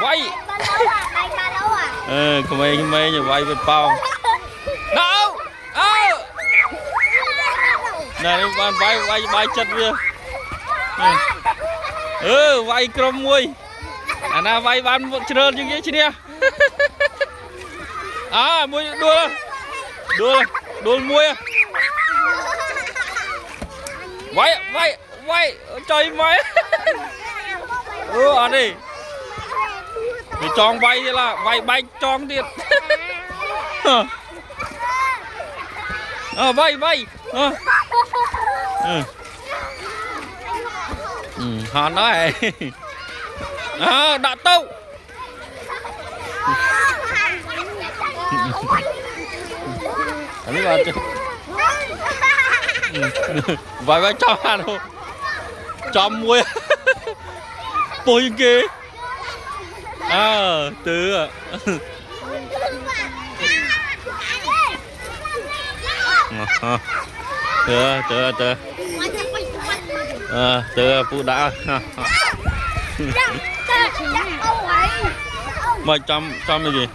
Quay. Không ai như quay với bao. Đâu. Nè bạn quay chật kia. Quay crom mui. Ana quay bạn trơn như thế chứ nè. Mui đua mui. Quay trời mày. Ăn đi. Vì tròn bay là bay trònទៀត. Bay. Hòn đó này. Đã tâu. Vai cho ăn không? Cho muối. Bôi ghê. Từ từ phụ đã. Mày chăm cái gì?